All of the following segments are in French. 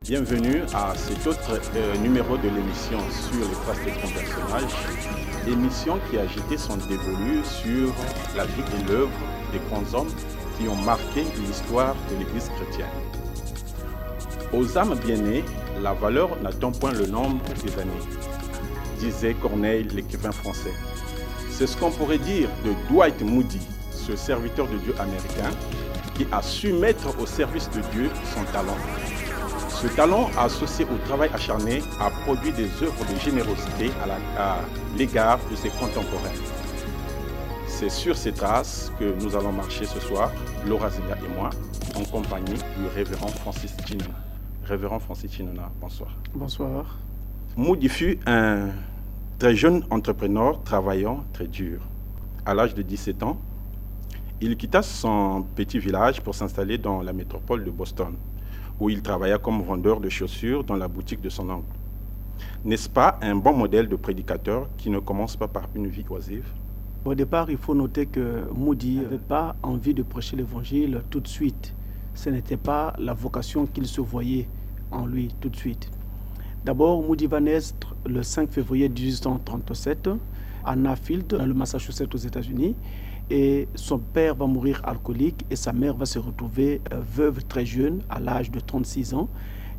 Bienvenue à cet autre numéro de l'émission sur les traces des grands personnages, émission qui a jeté son dévolu sur la vie et l'œuvre des grands hommes qui ont marqué l'histoire de l'Église chrétienne. Aux âmes bien-nées, la valeur n'attend point le nombre des années, disait Corneille, l'écrivain français. C'est ce qu'on pourrait dire de Dwight Moody, ce serviteur de Dieu américain, qui a su mettre au service de Dieu son talent. Ce talent, associé au travail acharné, a produit des œuvres de générosité à l'égard de ses contemporains. C'est sur ces traces que nous allons marcher ce soir, Laura Zélia et moi, en compagnie du révérend Francis Chinona. Révérend Francis Chinona, bonsoir. Bonsoir. Moody fut un très jeune entrepreneur travaillant très dur. À l'âge de 17 ans, il quitta son petit village pour s'installer dans la métropole de Boston, où il travailla comme vendeur de chaussures dans la boutique de son oncle. N'est-ce pas un bon modèle de prédicateur qui ne commence pas par une vie oisive? Au départ, il faut noter que Moody n'avait pas envie de prêcher l'évangile tout de suite. Ce n'était pas la vocation qu'il se voyait en lui tout de suite. D'abord, Moody va naître le 5 février 1837 à Nashville, dans le Massachusetts aux États-Unis. Et son père va mourir alcoolique et sa mère va se retrouver veuve très jeune, à l'âge de 36 ans.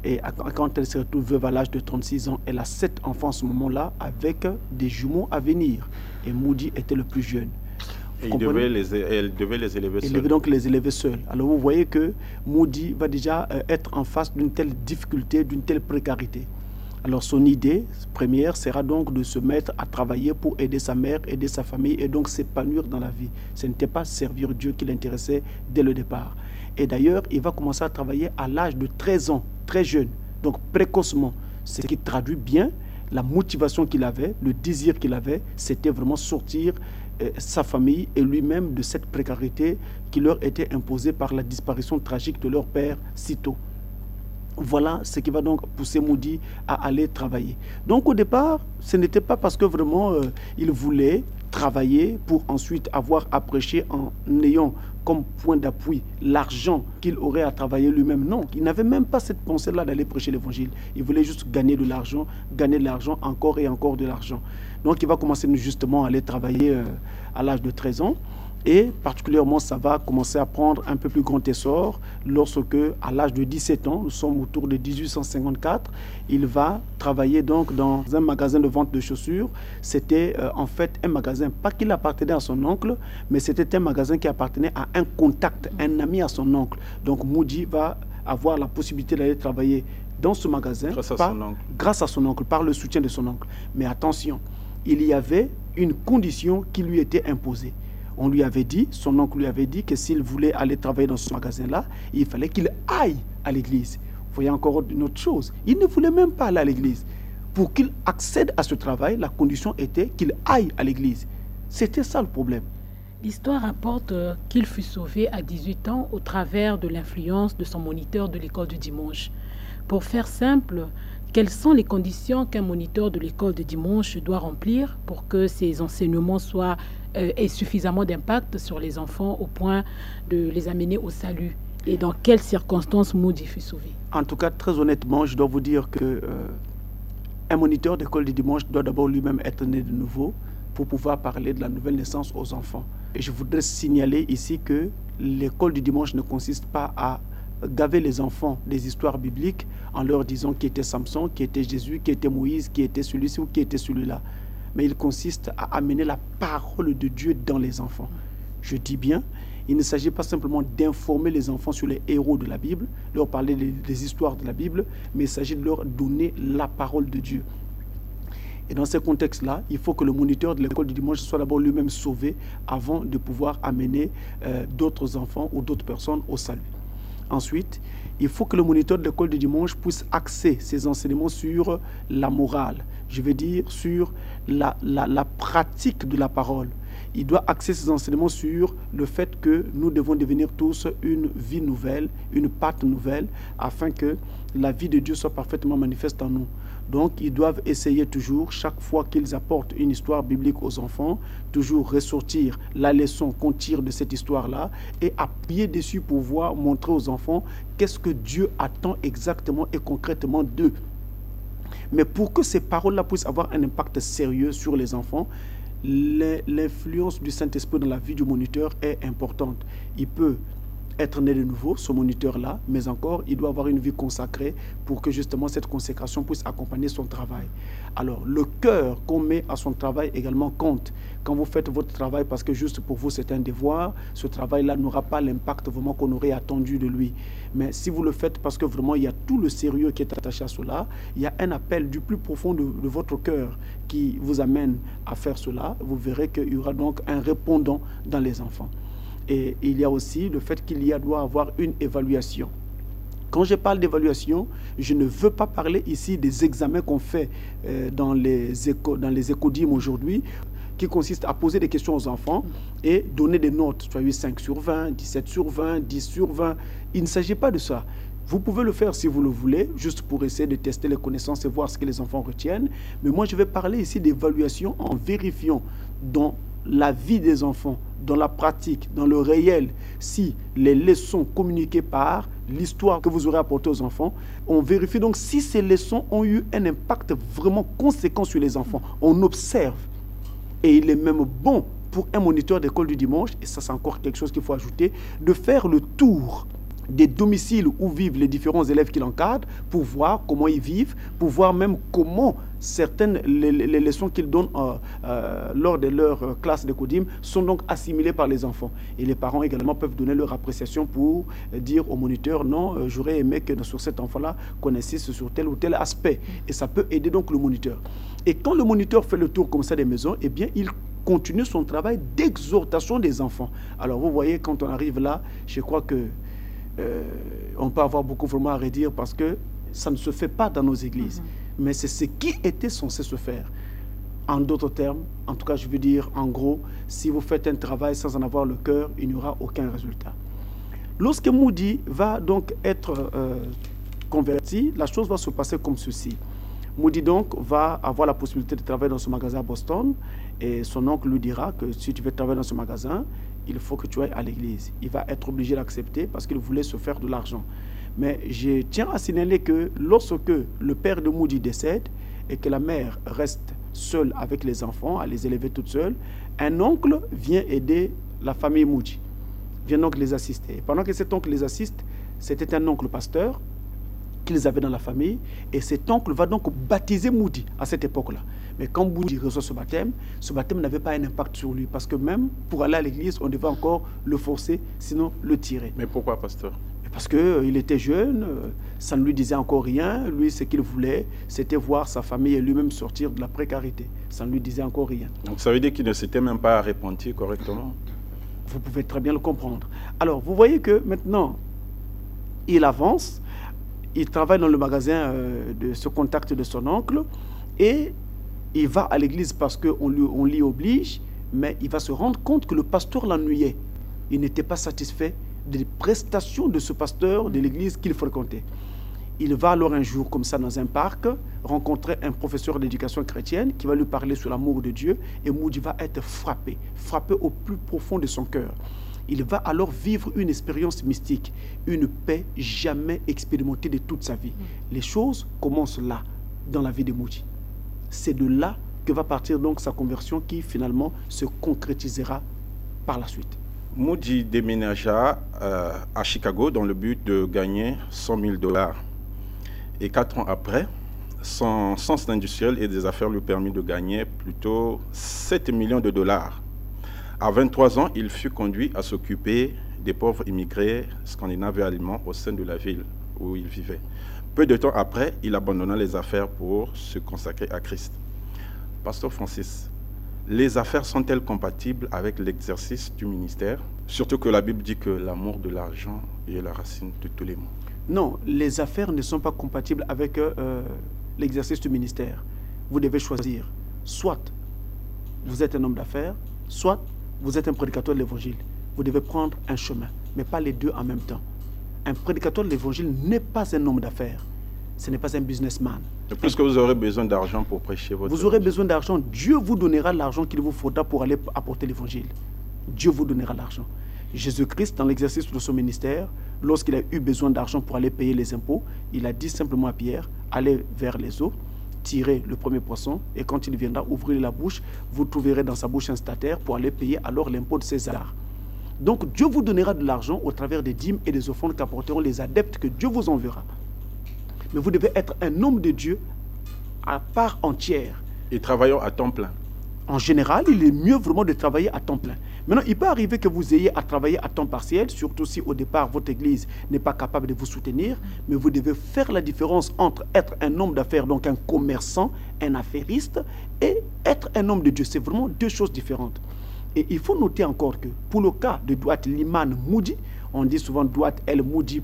Et quand elle se retrouve veuve à l'âge de 36 ans, elle a 7 enfants à ce moment-là avec des jumeaux à venir. Et Moody était le plus jeune. Et elle devait les élever seule. Il devait donc les élever seul. Alors vous voyez que Moody va déjà être en face d'une telle difficulté, d'une telle précarité. Alors son idée première sera donc de se mettre à travailler pour aider sa mère, aider sa famille et donc s'épanouir dans la vie. Ce n'était pas servir Dieu qui l'intéressait dès le départ. Et d'ailleurs, il va commencer à travailler à l'âge de 13 ans, très jeune, donc précocement. Ce qui traduit bien la motivation qu'il avait, le désir qu'il avait, c'était vraiment sortir sa famille et lui-même de cette précarité qui leur était imposée par la disparition tragique de leur père si tôt. Voilà ce qui va donc pousser Moody à aller travailler. Donc au départ, ce n'était pas parce que vraiment il voulait travailler pour ensuite avoir à prêcher en ayant comme point d'appui l'argent qu'il aurait à travailler lui-même. Non, il n'avait même pas cette pensée-là d'aller prêcher l'évangile. Il voulait juste gagner de l'argent, encore et encore de l'argent. Donc il va commencer justement à aller travailler à l'âge de 13 ans. Et particulièrement, ça va commencer à prendre un peu plus grand essor lorsque, à l'âge de 17 ans, nous sommes autour de 1854, il va travailler donc dans un magasin de vente de chaussures. C'était en fait un magasin, pas qu'il appartenait à son oncle, mais c'était un magasin qui appartenait à un contact, un ami à son oncle. Donc Moody va avoir la possibilité d'aller travailler dans ce magasin grâce à son oncle, par le soutien de son oncle. Mais attention, il y avait une condition qui lui était imposée. On lui avait dit, son oncle lui avait dit que s'il voulait aller travailler dans ce magasin-là, il fallait qu'il aille à l'église. Vous voyez encore une autre chose. Il ne voulait même pas aller à l'église. Pour qu'il accède à ce travail, la condition était qu'il aille à l'église. C'était ça le problème. L'histoire rapporte qu'il fut sauvé à 18 ans au travers de l'influence de son moniteur de l'école du dimanche. Pour faire simple, quelles sont les conditions qu'un moniteur de l'école de dimanche doit remplir pour que ses enseignements aient suffisamment d'impact sur les enfants au point de les amener au salut? Et dans quelles circonstances Moody fut sauvé? En tout cas, très honnêtement, je dois vous dire que un moniteur d'école du dimanche doit d'abord lui-même être né de nouveau pour pouvoir parler de la nouvelle naissance aux enfants. Et je voudrais signaler ici que l'école du dimanche ne consiste pas à gaver les enfants des histoires bibliques en leur disant qui était Samson, qui était Jésus, qui était Moïse, qui était celui-ci ou qui était celui-là. Mais il consiste à amener la parole de Dieu dans les enfants. Je dis bien, il ne s'agit pas simplement d'informer les enfants sur les héros de la Bible, leur parler des histoires de la Bible, mais il s'agit de leur donner la parole de Dieu. Et dans ce contexte-là, il faut que le moniteur de l'école du dimanche soit d'abord lui-même sauvé avant de pouvoir amener d'autres enfants ou d'autres personnes au salut. Ensuite, il faut que le moniteur de l'école du dimanche puisse axer ses enseignements sur la morale, je veux dire sur la pratique de la parole. il doit axer ses enseignements sur le fait que nous devons devenir tous une vie nouvelle, une pâte nouvelle, afin que la vie de Dieu soit parfaitement manifeste en nous. Donc, ils doivent essayer toujours, chaque fois qu'ils apportent une histoire biblique aux enfants, toujours ressortir la leçon qu'on tire de cette histoire-là et appuyer dessus pour pouvoir montrer aux enfants qu'est-ce que Dieu attend exactement et concrètement d'eux. Mais pour que ces paroles-là puissent avoir un impact sérieux sur les enfants, l'influence du Saint-Esprit dans la vie du moniteur est importante. Il peut être né de nouveau, ce moniteur-là, mais encore, il doit avoir une vie consacrée pour que justement cette consécration puisse accompagner son travail. Alors, le cœur qu'on met à son travail également compte. Quand vous faites votre travail parce que juste pour vous c'est un devoir, ce travail-là n'aura pas l'impact vraiment qu'on aurait attendu de lui. Mais si vous le faites parce que vraiment il y a tout le sérieux qui est attaché à cela, il y a un appel du plus profond de votre cœur qui vous amène à faire cela, vous verrez qu'il y aura donc un répondant dans les enfants. Et il y a aussi le fait qu'il doit avoir une évaluation. Quand je parle d'évaluation, je ne veux pas parler ici des examens qu'on fait dans les écodimes aujourd'hui, qui consiste à poser des questions aux enfants et donner des notes. Tu as eu 5 sur 20, 17 sur 20, 10 sur 20. Il ne s'agit pas de ça. Vous pouvez le faire si vous le voulez, juste pour essayer de tester les connaissances et voir ce que les enfants retiennent. Mais moi, je vais parler ici d'évaluation en vérifiant dans la vie des enfants, dans la pratique, dans le réel, si les leçons communiquées par l'histoire que vous aurez apportée aux enfants, on vérifie donc si ces leçons ont eu un impact vraiment conséquent sur les enfants. On observe. Et il est même bon pour un moniteur d'école du dimanche, et ça c'est encore quelque chose qu'il faut ajouter, de faire le tour des domiciles où vivent les différents élèves qu'il encadre pour voir comment ils vivent, pour voir même comment certaines les leçons qu'ils donnent lors de leur classe de Codim sont donc assimilées par les enfants. Et les parents également peuvent donner leur appréciation pour dire au moniteur, non, j'aurais aimé que sur cet enfant-là qu'on insiste sur tel ou tel aspect. Et ça peut aider donc le moniteur. Et quand le moniteur fait le tour comme ça des maisons, eh bien, il continue son travail d'exhortation des enfants. Alors vous voyez, quand on arrive là, je crois que on peut avoir beaucoup vraiment à redire parce que ça ne se fait pas dans nos églises. Mais c'est ce qui était censé se faire. En d'autres termes, en tout cas je veux dire en gros, si vous faites un travail sans en avoir le cœur, il n'y aura aucun résultat. Lorsque Moody va donc être converti, la chose va se passer comme ceci. Moody donc va avoir la possibilité de travailler dans ce magasin à Boston et son oncle lui dira que si tu veux travailler dans ce magasin, il faut que tu ailles à l'église. Il va être obligé d'accepter parce qu'il voulait se faire de l'argent. Mais je tiens à signaler que lorsque le père de Moody décède et que la mère reste seule avec les enfants, à les élever toute seule, un oncle vient aider la famille Moody, vient donc les assister. Et pendant que cet oncle les assiste, c'était un oncle pasteur qu'ils avaient dans la famille, et cet oncle va donc baptiser Moody à cette époque-là. Mais quand Moody reçoit ce baptême n'avait pas un impact sur lui, parce que même pour aller à l'église, on devait encore le forcer, sinon le tirer. Mais pourquoi, pasteur? Parce qu'il était jeune, ça ne lui disait encore rien. Lui, ce qu'il voulait, c'était voir sa famille et lui-même sortir de la précarité. Ça ne lui disait encore rien. Donc ça veut dire qu'il ne s'était même pas repenti correctement? Vous pouvez très bien le comprendre. Alors, vous voyez que maintenant, il avance, il travaille dans le magasin de ce contact de son oncle et il va à l'église parce qu'on l'y oblige, mais il va se rendre compte que le pasteur l'ennuyait. Il n'était pas satisfait des prestations de ce pasteur de l'église qu'il fréquentait. Il va alors un jour comme ça dans un parc rencontrer un professeur d'éducation chrétienne qui va lui parler sur l'amour de Dieu et Moody va être frappé au plus profond de son cœur. Il va alors vivre une expérience mystique, une paix jamais expérimentée de toute sa vie. Les choses commencent là, dans la vie de Moody. C'est de là que va partir donc sa conversion qui finalement se concrétisera par la suite. Moody déménagea à Chicago dans le but de gagner 100 000 $. Et 4 ans après, son sens industriel et des affaires lui permit de gagner plutôt 7 millions de $. À 23 ans, il fut conduit à s'occuper des pauvres immigrés scandinaves et allemands au sein de la ville où il vivait. Peu de temps après, il abandonna les affaires pour se consacrer à Christ. Pasteur Francis, les affaires sont-elles compatibles avec l'exercice du ministère? Surtout que la Bible dit que l'amour de l'argent est la racine de tous les maux. Non, les affaires ne sont pas compatibles avec l'exercice du ministère. Vous devez choisir. Soit vous êtes un homme d'affaires, soit vous êtes un prédicateur de l'évangile, vous devez prendre un chemin, mais pas les deux en même temps. Un prédicateur de l'évangile n'est pas un homme d'affaires. Ce n'est pas un businessman. Et puisque vous aurez besoin d'argent pour prêcher votre Vous aurez besoin d'argent. Dieu vous donnera l'argent qu'il vous faudra pour aller apporter l'évangile. Dieu vous donnera l'argent. Jésus-Christ, dans l'exercice de son ministère, lorsqu'il a eu besoin d'argent pour aller payer les impôts, il a dit simplement à Pierre, allez vers les eaux, tirez le premier poisson, et quand il viendra ouvrir la bouche, vous trouverez dans sa bouche un statère pour aller payer alors l'impôt de César. Donc Dieu vous donnera de l'argent au travers des dîmes et des offrandes qu'apporteront les adeptes que Dieu vous enverra. Mais vous devez être un homme de Dieu à part entière. Et travaillons à temps plein. En général, il est mieux vraiment de travailler à temps plein. Maintenant, il peut arriver que vous ayez à travailler à temps partiel, surtout si au départ, votre église n'est pas capable de vous soutenir, mais vous devez faire la différence entre être un homme d'affaires, donc un commerçant, un affairiste, et être un homme de Dieu. C'est vraiment deux choses différentes. Et il faut noter encore que pour le cas de Dwight Lyman Moody, on dit souvent Dwight L. Moody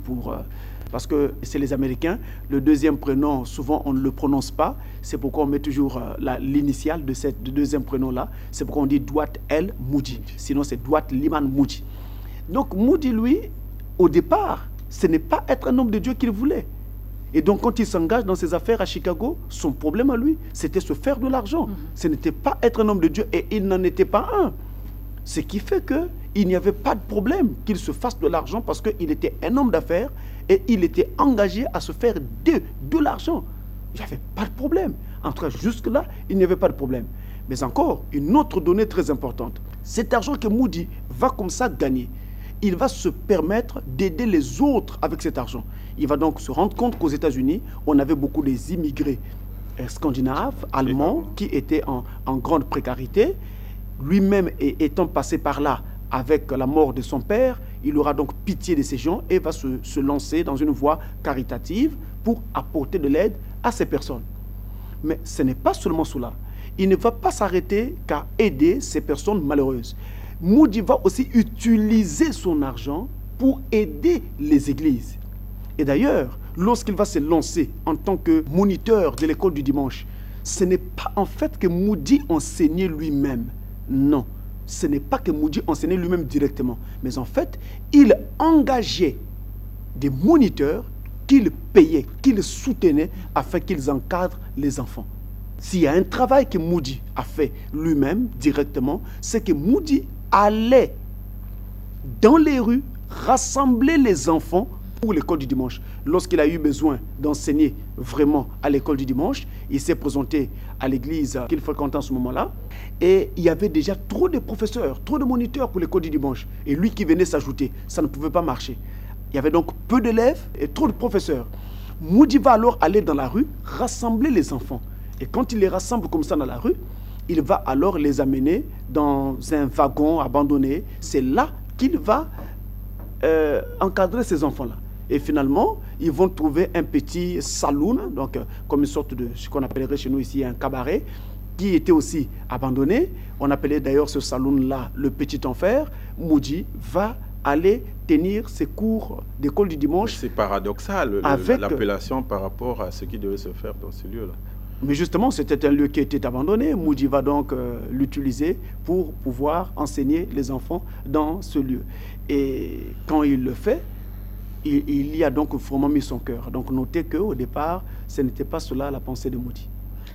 parce que c'est les Américains. Le deuxième prénom, souvent, on ne le prononce pas. C'est pourquoi on met toujours l'initiale de ce deuxième prénom-là. C'est pourquoi on dit Dwight L. Moody. Sinon, c'est Dwight Lyman Moody. Donc, Moody, lui, au départ, ce n'est pas être un homme de Dieu qu'il voulait. Et donc, quand il s'engage dans ses affaires à Chicago, son problème à lui, c'était se faire de l'argent. Ce n'était pas être un homme de Dieu et il n'en était pas un. Ce qui fait qu'il n'y avait pas de problème qu'il se fasse de l'argent parce qu'il était un homme d'affaires et il était engagé à se faire de l'argent. Il n'y avait pas de problème. Entre jusque-là, il n'y avait pas de problème. Mais encore, une autre donnée très importante. Cet argent que Moody va comme ça gagner, il va se permettre d'aider les autres avec cet argent. Il va donc se rendre compte qu'aux États-Unis, on avait beaucoup des immigrés scandinaves, allemands, qui étaient en grande précarité. Lui-même étant passé par là avec la mort de son père, il aura donc pitié de ces gens et va se lancer dans une voie caritative pour apporter de l'aide à ces personnes. Mais ce n'est pas seulement cela. Il ne va pas s'arrêter qu'à aider ces personnes malheureuses. Moody va aussi utiliser son argent pour aider les églises. Et d'ailleurs, lorsqu'il va se lancer en tant que moniteur de l'école du dimanche, ce n'est pas en fait que Moody enseignait lui-même. Non, ce n'est pas que Moody enseignait lui-même directement, mais en fait, il engageait des moniteurs qu'il payait, qu'il soutenait afin qu'ils encadrent les enfants. S'il y a un travail que Moody a fait lui-même directement, c'est que Moody allait dans les rues rassembler les enfants pour l'école du dimanche. Lorsqu'il a eu besoin d'enseigner vraiment à l'école du dimanche, il s'est présenté à l'église qu'il fréquentait en ce moment-là. Et il y avait déjà trop de professeurs, trop de moniteurs pour l'école du dimanche. Et lui qui venait s'ajouter, ça ne pouvait pas marcher. Il y avait donc peu d'élèves et trop de professeurs. Moody va alors aller dans la rue, rassembler les enfants. Et quand il les rassemble comme ça dans la rue, il va alors les amener dans un wagon abandonné. C'est là qu'il va encadrer ces enfants-là. Et finalement, ils vont trouver un petit saloon, donc comme une sorte de ce qu'on appellerait chez nous ici un cabaret, qui était aussi abandonné. On appelait d'ailleurs ce saloon-là le Petit Enfer. Moody va aller tenir ses cours d'école du dimanche. C'est paradoxal, l'appellation par rapport à ce qui devait se faire dans ce lieu-là. Mais justement, c'était un lieu qui était abandonné. Moody va donc l'utiliser pour pouvoir enseigner les enfants dans ce lieu. Et quand il le fait, il y a donc vraiment mis son cœur. Donc notez qu'au départ, ce n'était pas cela la pensée de Moody.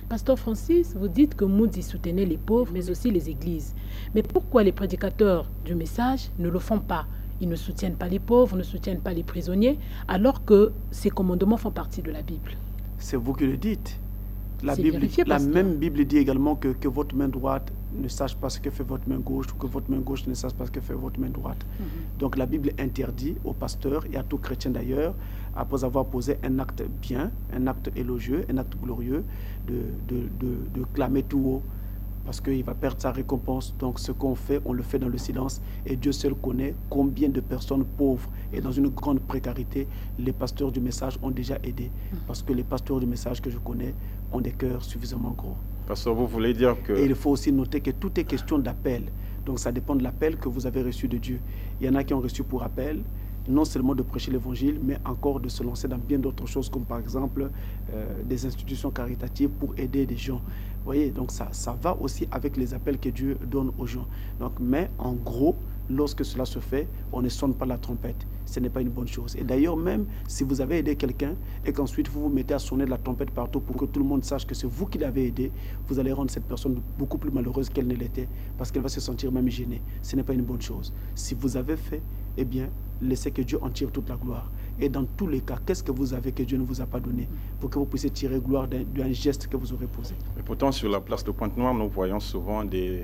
Pasteur Francis, vous dites que Moody soutenait les pauvres, mais aussi les églises. Mais pourquoi les prédicateurs du message ne le font pas? Ils ne soutiennent pas les pauvres, ne soutiennent pas les prisonniers, alors que ces commandements font partie de la Bible. C'est vous qui le dites. La même Bible dit également que votre main droite ne sache pas ce que fait votre main gauche, ou que votre main gauche ne sache pas ce que fait votre main droite. Donc la Bible interdit aux pasteurs et à tout chrétien d'ailleurs, après avoir posé un acte bien, un acte élogieux, un acte glorieux, de clamer tout haut, parce qu'il va perdre sa récompense. Donc ce qu'on fait, on le fait dans le silence. Et Dieu seul connaît combien de personnes pauvres et dans une grande précarité les pasteurs du message ont déjà aidé. Parce que les pasteurs du message que je connais ont des cœurs suffisamment gros. Pasteur, vous voulez dire que... Et il faut aussi noter que tout est question d'appel. Donc ça dépend de l'appel que vous avez reçu de Dieu. Il y en a qui ont reçu pour appel, non seulement de prêcher l'évangile, mais encore de se lancer dans bien d'autres choses, comme par exemple des institutions caritatives pour aider des gens. Vous voyez, donc ça va aussi avec les appels que Dieu donne aux gens. Donc, mais en gros, lorsque cela se fait, on ne sonne pas la trompette. Ce n'est pas une bonne chose. Et d'ailleurs, même si vous avez aidé quelqu'un et qu'ensuite vous vous mettez à sonner de la trompette partout pour que tout le monde sache que c'est vous qui l'avez aidé, vous allez rendre cette personne beaucoup plus malheureuse qu'elle ne l'était parce qu'elle va se sentir même gênée. Ce n'est pas une bonne chose. Si vous avez fait, eh bien, laissez que Dieu en tire toute la gloire. Et dans tous les cas, qu'est-ce que vous avez que Dieu ne vous a pas donné pour que vous puissiez tirer gloire d'un geste que vous aurez posé? Mais pourtant, sur la place de Pointe-Noire, nous voyons souvent des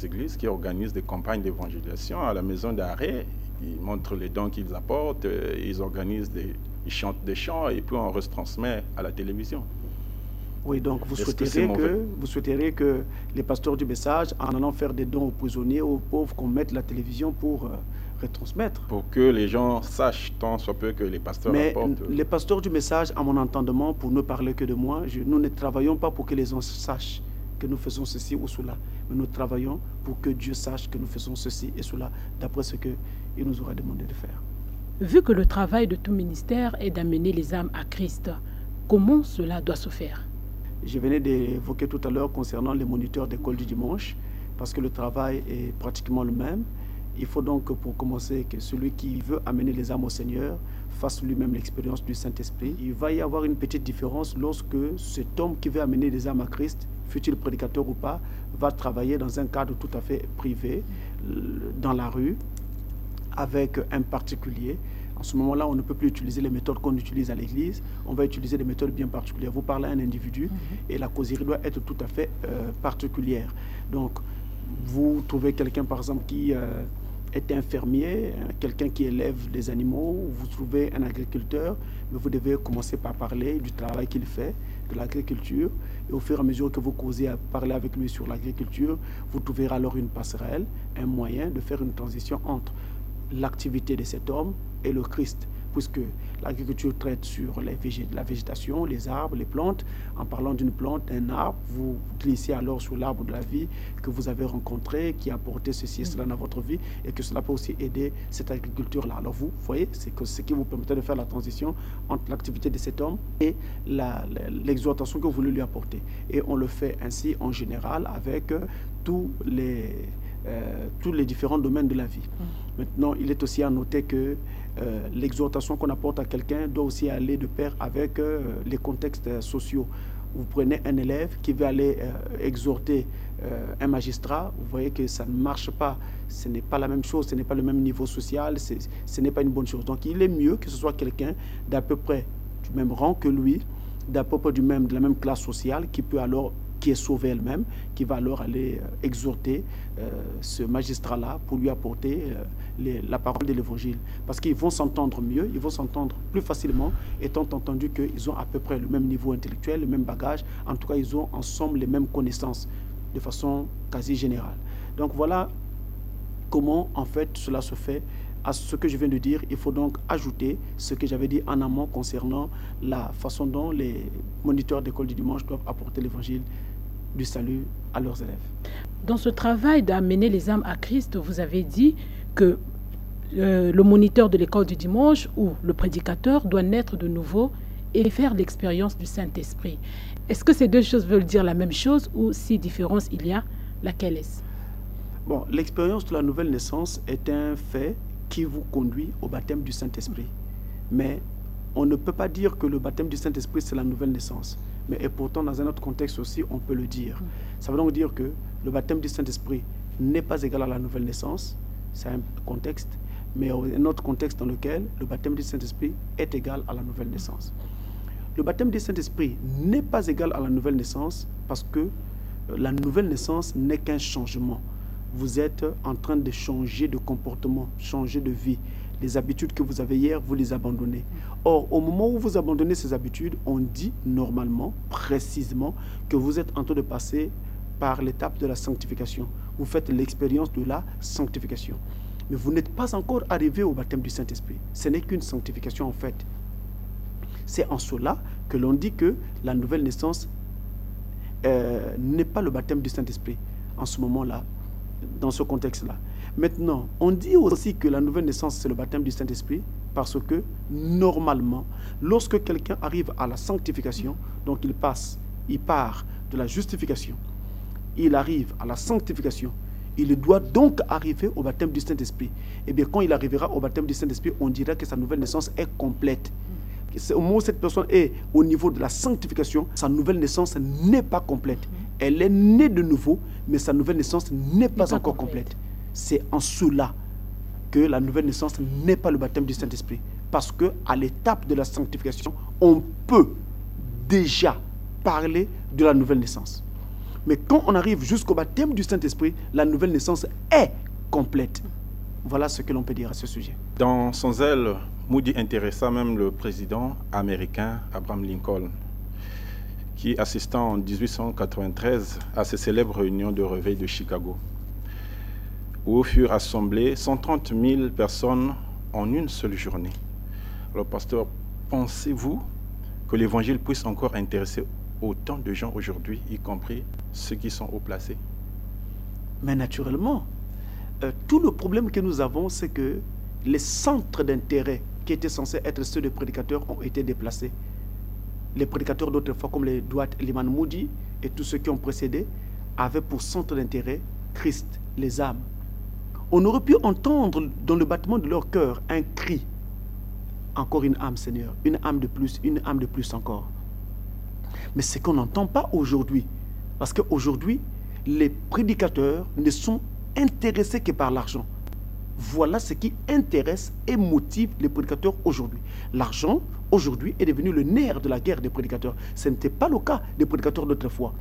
églises qui organisent des campagnes d'évangélisation à la maison d'arrêt. Ils montrent les dons qu'ils apportent, ils organisent ils chantent des chants et puis on retransmet à la télévision. Oui, donc vous souhaiteriez que les pasteurs du message, en allant faire des dons aux prisonniers, aux pauvres, qu'on mette la télévision pour retransmettre. Pour que les gens sachent tant soit peu que les pasteurs apportent. Les pasteurs du message, à mon entendement, pour ne parler que de moi, nous ne travaillons pas pour que les gens sachent que nous faisons ceci ou cela, mais nous travaillons pour que Dieu sache que nous faisons ceci et cela, d'après ce qu'il nous aura demandé de faire. Vu que le travail de tout ministère est d'amener les âmes à Christ, comment cela doit se faire? Je venais d'évoquer tout à l'heure concernant les moniteurs d'école du dimanche, parce que le travail est pratiquement le même. Il faut donc, pour commencer, que celui qui veut amener les âmes au Seigneur fasse lui-même l'expérience du Saint-Esprit. Il va y avoir une petite différence lorsque cet homme qui veut amener les âmes à Christ, fût-il prédicateur ou pas, va travailler dans un cadre tout à fait privé, dans la rue, avec un particulier. En ce moment-là, on ne peut plus utiliser les méthodes qu'on utilise à l'église. On va utiliser des méthodes bien particulières. Vous parlez à un individu et la causerie doit être tout à fait particulière. Donc, vous trouvez quelqu'un, par exemple, qui est infirmier, quelqu'un qui élève des animaux, vous trouvez un agriculteur, mais vous devez commencer par parler du travail qu'il fait, de l'agriculture. Et au fur et à mesure que vous causez à parler avec lui sur l'agriculture, vous trouverez alors une passerelle, un moyen de faire une transition entre l'activité de cet homme et le Christ, puisque l'agriculture traite sur la végétation, les arbres, les plantes. En parlant d'une plante, d'un arbre, vous glissez alors sur l'arbre de la vie que vous avez rencontré, qui a apporté ceci et cela dans votre vie, et que cela peut aussi aider cette agriculture-là. Alors vous voyez, c'est ce qui vous permettait de faire la transition entre l'activité de cet homme et l'exhortation que vous voulez lui apporter. Et on le fait ainsi en général avec tous les différents domaines de la vie. Maintenant, il est aussi à noter que l'exhortation qu'on apporte à quelqu'un doit aussi aller de pair avec les contextes sociaux. Vous prenez un élève qui veut aller exhorter un magistrat, vous voyez que ça ne marche pas. Ce n'est pas la même chose, ce n'est pas le même niveau social, ce n'est pas une bonne chose. Donc il est mieux que ce soit quelqu'un d'à peu près du même rang que lui, d'à peu près de la même classe sociale, qui est sauvé elle-même, qui va alors aller exhorter ce magistrat-là pour lui apporter la parole de l'évangile. Parce qu'ils vont s'entendre mieux, ils vont s'entendre plus facilement, étant entendu qu'ils ont à peu près le même niveau intellectuel, le même bagage. En tout cas, ils ont ensemble les mêmes connaissances de façon quasi générale. Donc voilà comment en fait cela se fait. À ce que je viens de dire, il faut donc ajouter ce que j'avais dit en amont concernant la façon dont les moniteurs d'école du dimanche doivent apporter l'évangile du salut à leurs élèves. Dans ce travail d'amener les âmes à Christ, vous avez dit que le moniteur de l'école du dimanche ou le prédicateur doit naître de nouveau et faire l'expérience du Saint-Esprit. Est-ce que ces deux choses veulent dire la même chose ou si différence il y a, laquelle est-ce? Bon, l'expérience de la nouvelle naissance est un fait qui vous conduit au baptême du Saint-Esprit. Mais on ne peut pas dire que le baptême du Saint-Esprit, c'est la nouvelle naissance. Mais et pourtant, dans un autre contexte aussi, on peut le dire. Ça veut donc dire que le baptême du Saint-Esprit n'est pas égal à la nouvelle naissance. C'est un contexte. Mais un autre contexte dans lequel le baptême du Saint-Esprit est égal à la nouvelle naissance. Le baptême du Saint-Esprit n'est pas égal à la nouvelle naissance parce que la nouvelle naissance n'est qu'un changement. Vous êtes en train de changer de comportement, changer de vie. Les habitudes que vous avez hier, vous les abandonnez. Or, au moment où vous abandonnez ces habitudes, on dit normalement, précisément, que vous êtes en train de passer par l'étape de la sanctification. Vous faites l'expérience de la sanctification. Mais vous n'êtes pas encore arrivé au baptême du Saint-Esprit. Ce n'est qu'une sanctification en fait. C'est en cela que l'on dit que la nouvelle naissance n'est pas le baptême du Saint-Esprit en ce moment-là, dans ce contexte-là. Maintenant, on dit aussi que la nouvelle naissance, c'est le baptême du Saint-Esprit parce que, normalement, lorsque quelqu'un arrive à la sanctification, donc il passe il part de la justification, il arrive à la sanctification, il doit donc arriver au baptême du Saint-Esprit. Et bien, quand il arrivera au baptême du Saint-Esprit, on dira que sa nouvelle naissance est complète. Au moment où cette personne est au niveau de la sanctification, sa nouvelle naissance n'est pas complète. Elle est née de nouveau, mais sa nouvelle naissance n'est pas encore complète. C'est en cela que la nouvelle naissance n'est pas le baptême du Saint-Esprit. Parce qu'à l'étape de la sanctification, on peut déjà parler de la nouvelle naissance. Mais quand on arrive jusqu'au baptême du Saint-Esprit, la nouvelle naissance est complète. Voilà ce que l'on peut dire à ce sujet. Dans son zèle, Moody intéressa même le président américain Abraham Lincoln, qui assistant en 1893 à ces célèbres réunions de réveil de Chicago, où furent assemblées 130 000 personnes en une seule journée. Alors, pasteur, pensez-vous que l'évangile puisse encore intéresser autant de gens aujourd'hui, y compris ceux qui sont haut placés? Mais naturellement, tout le problème que nous avons, c'est que les centres d'intérêt qui étaient censés être ceux des prédicateurs ont été déplacés. Les prédicateurs d'autrefois, comme les Dwight Lyman Moody et tous ceux qui ont précédé, avaient pour centre d'intérêt Christ, les âmes. On aurait pu entendre dans le battement de leur cœur un cri. Encore une âme, Seigneur, une âme de plus encore. Mais ce qu'on n'entend pas aujourd'hui, parce qu'aujourd'hui, les prédicateurs ne sont intéressés que par l'argent. Voilà ce qui intéresse et motive les prédicateurs aujourd'hui. L'argent, aujourd'hui, est devenu le nerf de la guerre des prédicateurs. Ce n'était pas le cas des prédicateurs d'autrefois.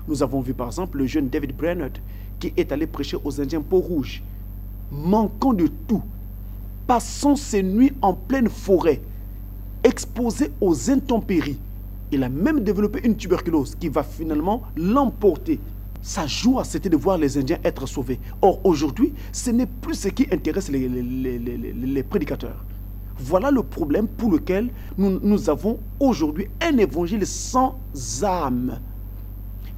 Nous avons vu par exemple le jeune David Brainerd qui est allé prêcher aux Indiens peaux-rouges, manquant de tout, passant ses nuits en pleine forêt, exposé aux intempéries. Il a même développé une tuberculose qui va finalement l'emporter. Sa joie, c'était de voir les Indiens être sauvés. Or, aujourd'hui, ce n'est plus ce qui intéresse les prédicateurs. Voilà le problème pour lequel nous avons aujourd'hui un évangile sans âme.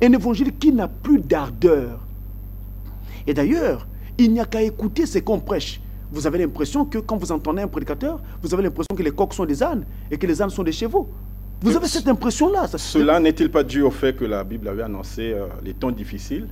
Un évangile qui n'a plus d'ardeur. Et d'ailleurs, il n'y a qu'à écouter ce qu'on prêche. Vous avez l'impression que quand vous entendez un prédicateur, vous avez l'impression que les coqs sont des ânes et que les ânes sont des chevaux. Vous avez cette impression-là. Cela n'est-il pas dû au fait que la Bible avait annoncé les temps difficiles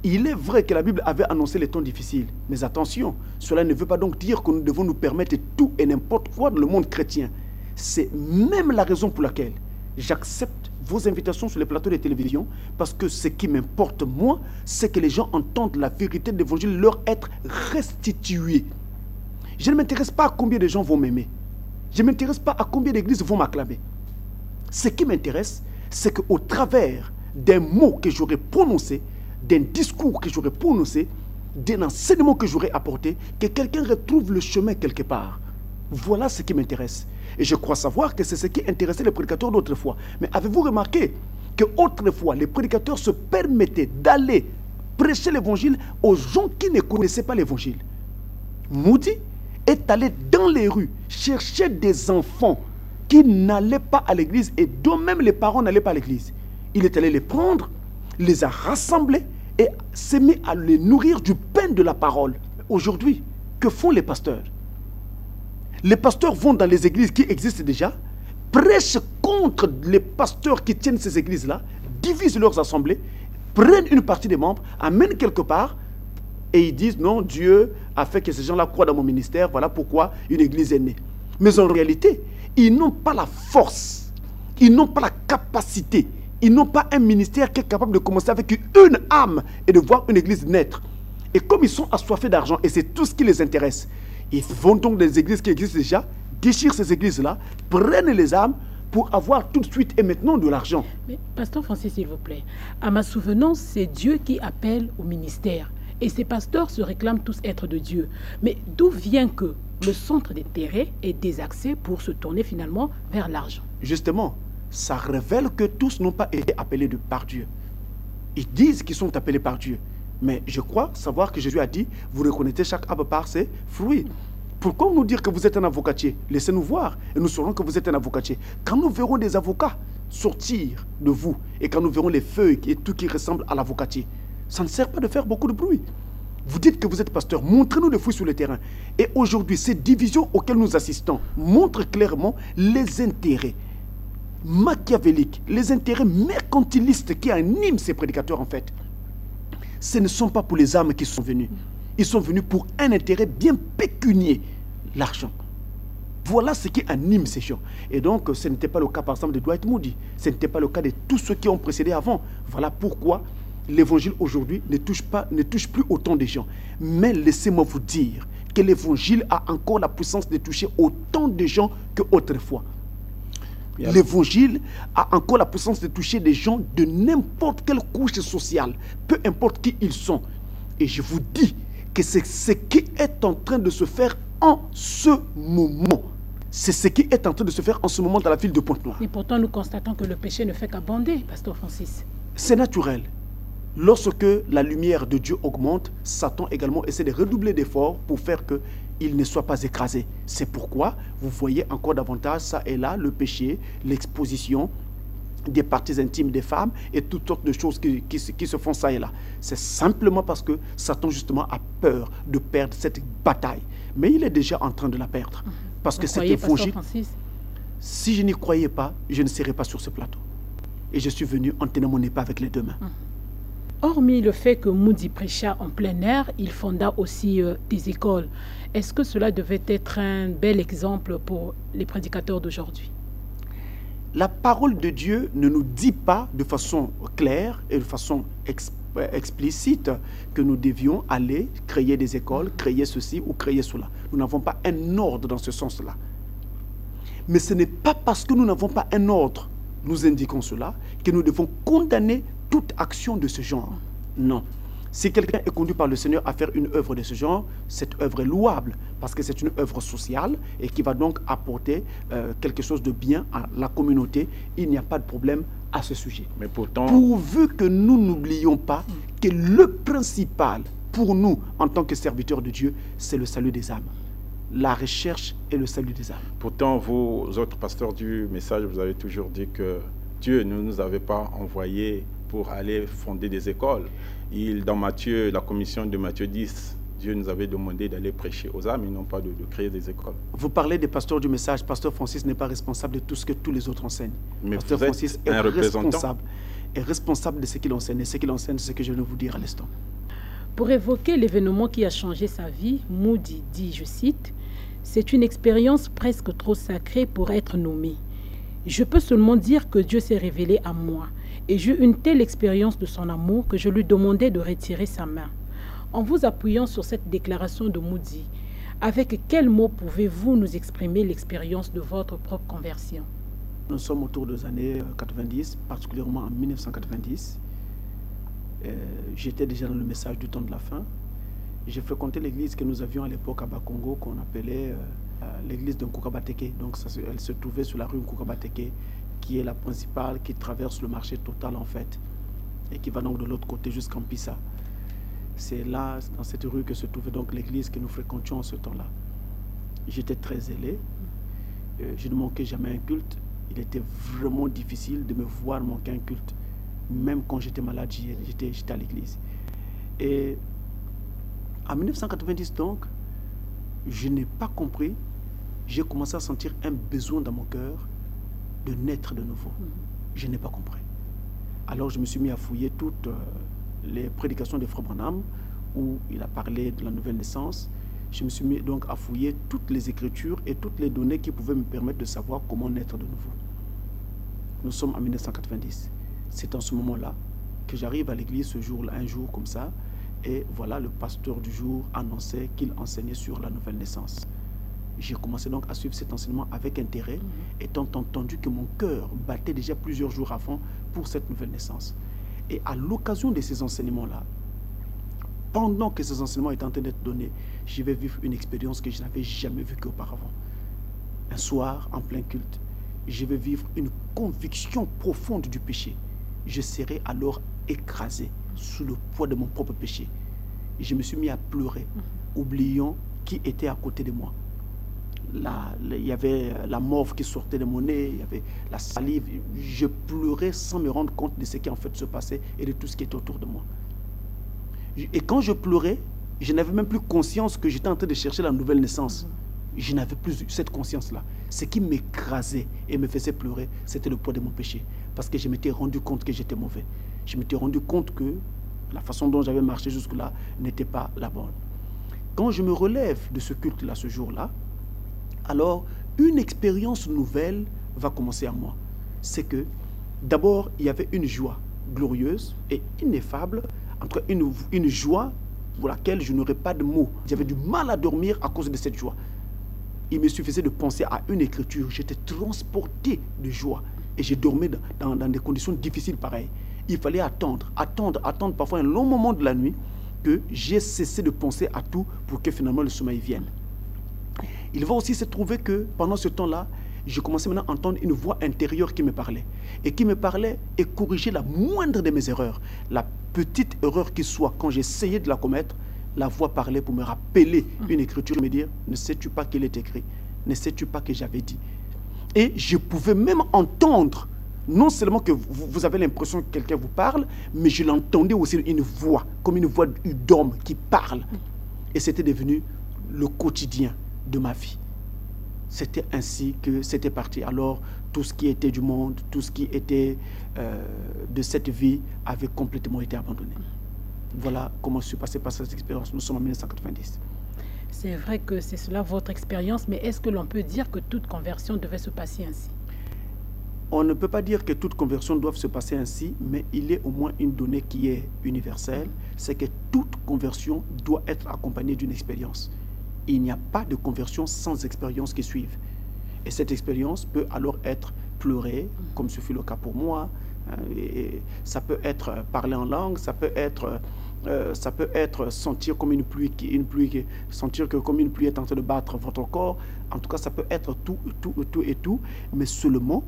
Il est vrai que la Bible avait annoncé les temps difficiles. Mais attention, cela ne veut pas donc dire que nous devons nous permettre tout et n'importe quoi dans le monde chrétien. C'est même la raison pour laquelle j'accepte vos invitations sur les plateaux de télévision, parce que ce qui m'importe, moi, c'est que les gens entendent la vérité de l'évangile leur être restituée. Je ne m'intéresse pas à combien de gens vont m'aimer. Je ne m'intéresse pas à combien d'églises vont m'acclamer. Ce qui m'intéresse, c'est qu'au travers d'un mot que j'aurais prononcé, d'un discours que j'aurais prononcé, d'un enseignement que j'aurais apporté, que quelqu'un retrouve le chemin quelque part. Voilà ce qui m'intéresse. Et je crois savoir que c'est ce qui intéressait les prédicateurs d'autrefois. Mais avez-vous remarqué qu'autrefois, les prédicateurs se permettaient d'aller prêcher l'évangile aux gens qui ne connaissaient pas l'évangile? Moody est allé dans les rues chercher des enfants qui n'allaient pas à l'église et dont même les parents n'allaient pas à l'église. Il est allé les prendre, les a rassemblés et s'est mis à les nourrir du pain de la parole. Aujourd'hui, que font les pasteurs? Les pasteurs vont dans les églises qui existent déjà, prêchent contre les pasteurs qui tiennent ces églises-là, divisent leurs assemblées, prennent une partie des membres, amènent quelque part et ils disent non, Dieu a fait que ces gens-là croient dans mon ministère, voilà pourquoi une église est née. Mais en réalité, ils n'ont pas la force, ils n'ont pas la capacité, ils n'ont pas un ministère qui est capable de commencer avec une âme et de voir une église naître. Et comme ils sont assoiffés d'argent et c'est tout ce qui les intéresse, ils vont donc dans les églises qui existent déjà, déchirent ces églises-là, prennent les âmes pour avoir tout de suite et maintenant de l'argent. Mais pasteur Francis, s'il vous plaît, à ma souvenance, c'est Dieu qui appelle au ministère. Et ces pasteurs se réclament tous être de Dieu. Mais d'où vient que le centre d'intérêt est désaxé pour se tourner finalement vers l'argent? Justement, ça révèle que tous n'ont pas été appelés par Dieu. Ils disent qu'ils sont appelés par Dieu. Mais je crois savoir que Jésus a dit, vous reconnaissez chaque arbre par ses fruits. Pourquoi nous dire que vous êtes un avocatier? Laissez-nous voir et nous saurons que vous êtes un avocatier. Quand nous verrons des avocats sortir de vous et quand nous verrons les feuilles et tout qui ressemble à l'avocatier, ça ne sert pas de faire beaucoup de bruit. Vous dites que vous êtes pasteur, montrez-nous les fruits sur le terrain. Et aujourd'hui, ces divisions auxquelles nous assistons montrent clairement les intérêts. machiavéliques, les intérêts mercantilistes qui animent ces prédicateurs, en fait, ce ne sont pas pour les âmes qui sont venus. Ils sont venus pour un intérêt bien pécunier, l'argent. Voilà ce qui anime ces gens. Et donc, ce n'était pas le cas, par exemple, de Dwight Moody. Ce n'était pas le cas de tous ceux qui ont précédé avant. Voilà pourquoi l'évangile aujourd'hui ne touche plus autant de gens. Mais laissez-moi vous dire que l'évangile a encore la puissance de toucher autant de gens qu'autrefois. L'évangile a encore la puissance de toucher des gens de n'importe quelle couche sociale, peu importe qui ils sont. Et je vous dis que c'est ce qui est en train de se faire en ce moment. C'est ce qui est en train de se faire en ce moment dans la ville de Pointe-Noire. Et pourtant, nous constatons que le péché ne fait qu'abonder, Pasteur Francis. C'est naturel. Lorsque la lumière de Dieu augmente, Satan également essaie de redoubler d'efforts pour faire qu'il ne soit pas écrasé. C'est pourquoi vous voyez encore davantage ça et là, le péché, l'exposition des parties intimes des femmes et toutes sortes de choses qui se font ça et là. C'est simplement parce que Satan justement a peur de perdre cette bataille. Mais il est déjà en train de la perdre. Parce que cet évangile, si je n'y croyais pas, je ne serais pas sur ce plateau. Et je suis venu en tenant mon épée avec les deux mains. Hormis le fait que Moody prêcha en plein air, il fonda aussi des écoles. Est-ce que cela devait être un bel exemple pour les prédicateurs d'aujourd'hui? La parole de Dieu ne nous dit pas de façon claire et de façon explicite que nous devions aller créer des écoles, créer ceci ou créer cela. Nous n'avons pas un ordre dans ce sens-là. Mais ce n'est pas parce que nous n'avons pas un ordre, nous indiquons cela, que nous devons condamner toute action de ce genre. Non. Si quelqu'un est conduit par le Seigneur à faire une œuvre de ce genre, cette œuvre est louable parce que c'est une œuvre sociale et qui va donc apporter quelque chose de bien à la communauté. Il n'y a pas de problème à ce sujet. Mais pourtant, pourvu que nous n'oublions pas que le principal pour nous en tant que serviteurs de Dieu, c'est le salut des âmes. La recherche et le salut des âmes. Pourtant, vous autres pasteurs du message, vous avez toujours dit que Dieu ne nous avait pas envoyés pour aller fonder des écoles. Dans Matthieu, la commission de Matthieu 10, Dieu nous avait demandé d'aller prêcher aux âmes et non pas de créer des écoles. Vous parlez des pasteurs du message. Pasteur Francis n'est pas responsable de tout ce que tous les autres enseignent. Mais Pasteur vous êtes Francis un représentant. est responsable de ce qu'il enseigne. Et ce qu'il enseigne, c'est ce que je viens de vous dire à l'instant. Pour évoquer l'événement qui a changé sa vie, Moody dit, je cite, « C'est une expérience presque trop sacrée pour être nommée. Je peux seulement dire que Dieu s'est révélé à moi. Et j'ai eu une telle expérience de son amour que je lui demandais de retirer sa main. » En vous appuyant sur cette déclaration de Moody, avec quels mots pouvez-vous nous exprimer l'expérience de votre propre conversion? Nous sommes autour des années 90, particulièrement en 1990. J'étais déjà dans le message du temps de la fin. J'ai fréquenté l'église que nous avions à l'époque à Bakongo, qu'on appelait l'église de Nkukabateke. Donc elle se trouvait sur la rue Nkukabateke, qui est la principale, qui traverse le marché total en fait, et qui va donc de l'autre côté jusqu'en Pissa. C'est là, dans cette rue, que se trouvait donc l'église que nous fréquentions en ce temps-là. J'étais très zélé, je ne manquais jamais un culte. Il était vraiment difficile de me voir manquer un culte. Même quand j'étais malade, j'étais à l'église. Et en 1990 donc, je n'ai pas compris, j'ai commencé à sentir un besoin dans mon cœur de naître de nouveau. Je n'ai pas compris. Alors je me suis mis à fouiller toutes les prédications de Frère Branham, où il a parlé de la nouvelle naissance. Je me suis mis donc à fouiller toutes les écritures et toutes les données qui pouvaient me permettre de savoir comment naître de nouveau. Nous sommes en 1990. C'est en ce moment-là que j'arrive à l'église ce jour-là, un jour comme ça, et voilà, le pasteur du jour annonçait qu'il enseignait sur la nouvelle naissance. J'ai commencé donc à suivre cet enseignement avec intérêt, étant entendu que mon cœur battait déjà plusieurs jours avant pour cette nouvelle naissance. Et à l'occasion de ces enseignements-là, pendant que ces enseignements étaient en train d'être donnés, je vais vivre une expérience que je n'avais jamais vécue auparavant. Un soir, en plein culte, je vais vivre une conviction profonde du péché. Je serai alors écrasé sous le poids de mon propre péché. Et je me suis mis à pleurer, oubliant qui était à côté de moi. Il y avait la morve qui sortait de mon nez, il y avait la salive. Je pleurais sans me rendre compte de ce qui en fait se passait et de tout ce qui était autour de moi. Et quand je pleurais, je n'avais même plus conscience que j'étais en train de chercher la nouvelle naissance. je n'avais plus cette conscience-là. Ce qui m'écrasait et me faisait pleurer, c'était le poids de mon péché. Parce que je m'étais rendu compte que j'étais mauvais. Je m'étais rendu compte que la façon dont j'avais marché jusque-là n'était pas la bonne. Quand je me relève de ce culte-là, ce jour-là, alors une expérience nouvelle va commencer à moi. C'est que d'abord, il y avait une joie glorieuse et ineffable, entre une joie pour laquelle je n'aurais pas de mots. J'avais du mal à dormir à cause de cette joie. Il me suffisait de penser à une écriture. J'étais transporté de joie. Et j'ai dormi dans des conditions difficiles pareilles. Il fallait attendre parfois un long moment de la nuit que j'ai cessé de penser à tout pour que finalement le sommeil vienne. Il va aussi se trouver que pendant ce temps-là, je commençais maintenant à entendre une voix intérieure qui me parlait. Et qui me parlait et corrigeait la moindre de mes erreurs. La petite erreur qui soit, quand j'essayais de la commettre, la voix parlait pour me rappeler une écriture, me dire, ne sais-tu pas qu'il est écrit? Ne sais-tu pas que j'avais dit? Et je pouvais même entendre, non seulement que vous avez l'impression que quelqu'un vous parle, mais je l'entendais aussi une voix, comme une voix d'homme qui parle. Et c'était devenu le quotidien de ma vie. C'était ainsi que c'était parti. Alors, tout ce qui était du monde, tout ce qui était de cette vie avait complètement été abandonné. Voilà comment je suis passé par cette expérience. Nous sommes en 1990. C'est vrai que c'est cela votre expérience, mais est-ce que l'on peut dire que toute conversion devait se passer ainsi? On ne peut pas dire que toute conversion doit se passer ainsi, mais il y a au moins une donnée qui est universelle, c'est que toute conversion doit être accompagnée d'une expérience. Il n'y a pas de conversion sans expérience qui suive. Et cette expérience peut alors être pleurée, comme ce fut le cas pour moi. Et ça peut être parler en langue, ça peut être sentir comme une pluie sentir que comme une pluie est en train de battre votre corps. En tout cas, ça peut être tout, mais seulement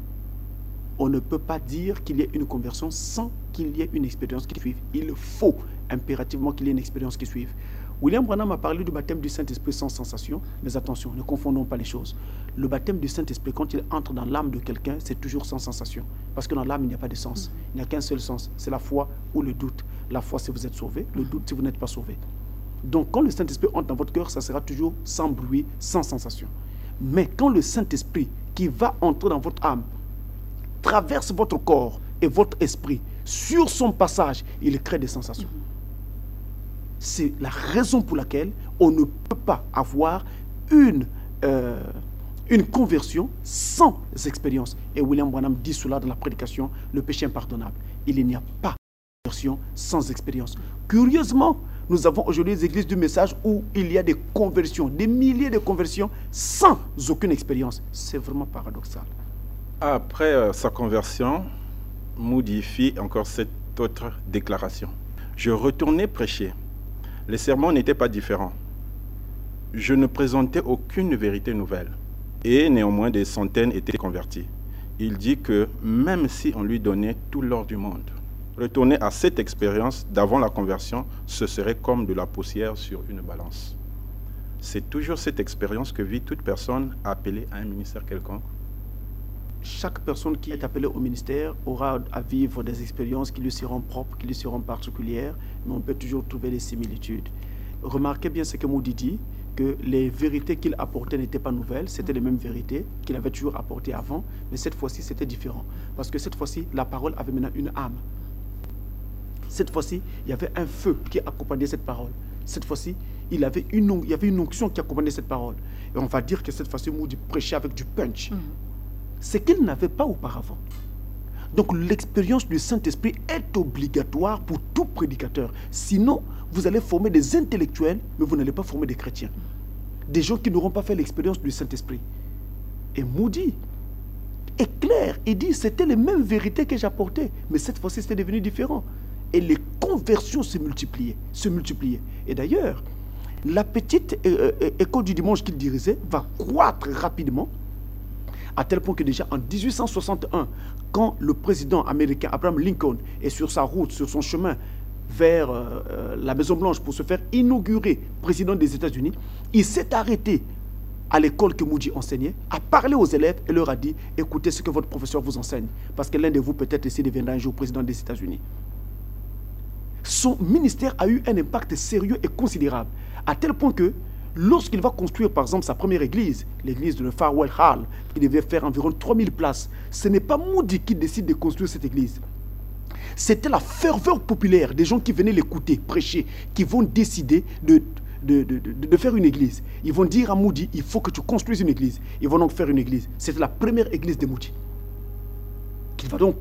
on ne peut pas dire qu'il y ait une conversion sans qu'il y ait une expérience qui suive. Il faut impérativement qu'il y ait une expérience qui suive. William Branham a parlé du baptême du Saint-Esprit sans sensation, mais attention, ne confondons pas les choses. Le baptême du Saint-Esprit, quand il entre dans l'âme de quelqu'un, c'est toujours sans sensation. Parce que dans l'âme, il n'y a pas de sens. Il n'y a qu'un seul sens, c'est la foi ou le doute. La foi, si vous êtes sauvé, le doute, si vous n'êtes pas sauvé. Donc, quand le Saint-Esprit entre dans votre cœur, ça sera toujours sans bruit, sans sensation. Mais quand le Saint-Esprit qui va entrer dans votre âme traverse votre corps et votre esprit, sur son passage, il crée des sensations. C'est la raison pour laquelle on ne peut pas avoir une conversion sans expérience. Et William Branham dit cela dans la prédication, le péché impardonnable. Il n'y a pas de conversion sans expérience. Curieusement, nous avons aujourd'hui des églises du message où il y a des conversions, des milliers de conversions sans aucune expérience. C'est vraiment paradoxal. Après sa conversion, Moody fit encore cette autre déclaration. Je retournais prêcher. Les sermons n'étaient pas différents. Je ne présentais aucune vérité nouvelle. Et néanmoins, des centaines étaient convertis. Il dit que même si on lui donnait tout l'or du monde, retourner à cette expérience d'avant la conversion, ce serait comme de la poussière sur une balance. C'est toujours cette expérience que vit toute personne appelée à un ministère quelconque. Chaque personne qui est appelée au ministère aura à vivre des expériences qui lui seront propres, qui lui seront particulières, mais on peut toujours trouver des similitudes. Remarquez bien ce que Moody dit, que les vérités qu'il apportait n'étaient pas nouvelles, c'était les mêmes vérités qu'il avait toujours apportées avant, mais cette fois-ci c'était différent. Parce que cette fois-ci, la parole avait maintenant une âme. Cette fois-ci, il y avait un feu qui accompagnait cette parole. Cette fois-ci, il y avait une onction qui accompagnait cette parole. Et on va dire que cette fois-ci, Moody prêchait avec du punch. Ce qu'il n'avait pas auparavant. Donc l'expérience du Saint-Esprit est obligatoire pour tout prédicateur. Sinon, vous allez former des intellectuels, mais vous n'allez pas former des chrétiens. Des gens qui n'auront pas fait l'expérience du Saint-Esprit. Et Moody est clair. Il dit, c'était les mêmes vérités que j'apportais, mais cette fois-ci, c'était devenu différent. Et les conversions se multipliaient. Et d'ailleurs, la petite école du dimanche qu'il dirigeait va croître rapidement, à tel point que déjà en 1861, quand le président américain Abraham Lincoln est sur sa route, sur son chemin vers la Maison-Blanche pour se faire inaugurer président des États-Unis, il s'est arrêté à l'école que Moody enseignait, a parlé aux élèves et leur a dit « Écoutez ce que votre professeur vous enseigne, parce que l'un de vous peut-être ici deviendra un jour président des États-Unis. » Son ministère a eu un impact sérieux et considérable, à tel point que Lorsqu'il va construire, par exemple, sa première église, l'église de Farwell Hall, qui devait faire environ 3000 places, ce n'est pas Moody qui décide de construire cette église. C'était la ferveur populaire des gens qui venaient l'écouter, prêcher, qui vont décider de faire une église. Ils vont dire à Moody, il faut que tu construises une église. Ils vont donc faire une église. C'était la première église de Moody, qu'il va donc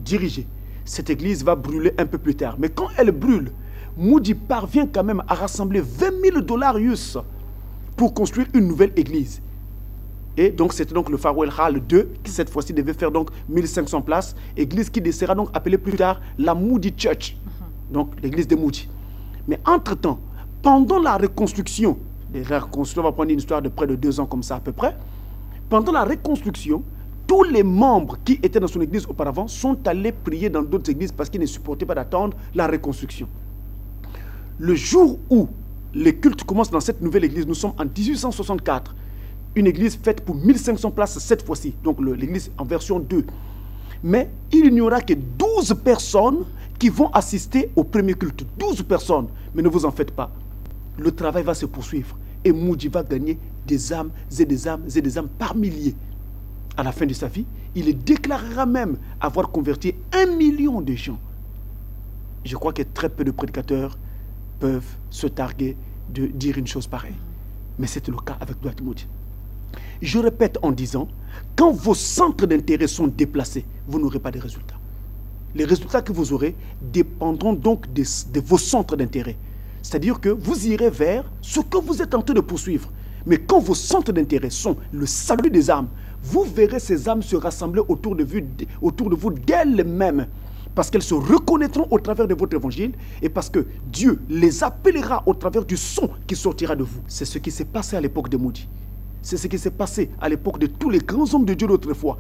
diriger. Cette église va brûler un peu plus tard. Mais quand elle brûle, Moody parvient quand même à rassembler $20 000 US pour construire une nouvelle église. Et donc c'était donc le Farwell Hall 2 qui cette fois-ci devait faire donc 1500 places, église qui sera donc appelée plus tard la Moody Church, donc l'église de Moody. Mais entre-temps, pendant la reconstruction, on va prendre une histoire de près de 2 ans comme ça à peu près, pendant la reconstruction, tous les membres qui étaient dans son église auparavant sont allés prier dans d'autres églises parce qu'ils ne supportaient pas d'attendre la reconstruction. Le jour où les cultes commencent dans cette nouvelle église, nous sommes en 1864, une église faite pour 1500 places cette fois-ci, donc l'église en version 2. Mais il n'y aura que 12 personnes qui vont assister au premier culte. 12 personnes. Mais ne vous en faites pas. Le travail va se poursuivre. Et Moody va gagner des âmes et des âmes et des âmes par milliers. À la fin de sa vie, il déclarera même avoir converti 1 million de gens. Je crois que très peu de prédicateurs peuvent se targuer de dire une chose pareille. Mais c'était le cas avec Dwight Moody. Je répète en disant, quand vos centres d'intérêt sont déplacés, vous n'aurez pas de résultats. Les résultats que vous aurez dépendront donc de vos centres d'intérêt. C'est-à-dire que vous irez vers ce que vous êtes en train de poursuivre. Mais quand vos centres d'intérêt sont le salut des âmes, vous verrez ces âmes se rassembler autour de vous d'elles-mêmes. Parce qu'elles se reconnaîtront au travers de votre évangile et parce que Dieu les appellera au travers du son qui sortira de vous. C'est ce qui s'est passé à l'époque de Moody. C'est ce qui s'est passé à l'époque de tous les grands hommes de Dieu d'autrefois.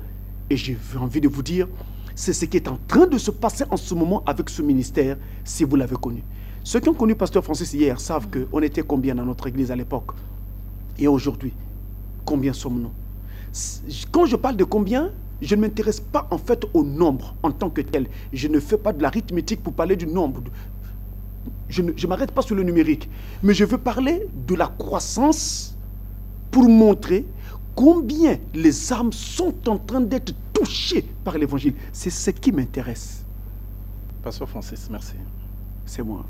Et j'ai envie de vous dire, c'est ce qui est en train de se passer en ce moment avec ce ministère, si vous l'avez connu. Ceux qui ont connu Pasteur Francis hier savent qu'on était combien dans notre église à l'époque. Et aujourd'hui, combien sommes-nous? Quand je parle de combien, je ne m'intéresse pas en fait au nombre en tant que tel. Je ne fais pas de l'arithmétique pour parler du nombre. Je ne m'arrête pas sur le numérique. Mais je veux parler de la croissance pour montrer combien les âmes sont en train d'être touchées par l'évangile. C'est ce qui m'intéresse. Pasteur Francis, merci. C'est moi.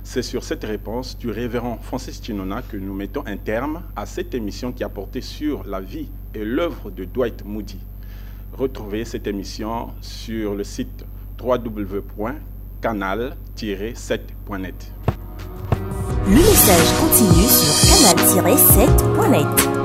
C'est sur cette réponse du révérend Francis Chinona que nous mettons un terme à cette émission qui a porté sur la vie et l'œuvre de Dwight Moody. Retrouvez cette émission sur le site www.canal-7.net. Le message continue sur canal-7.net.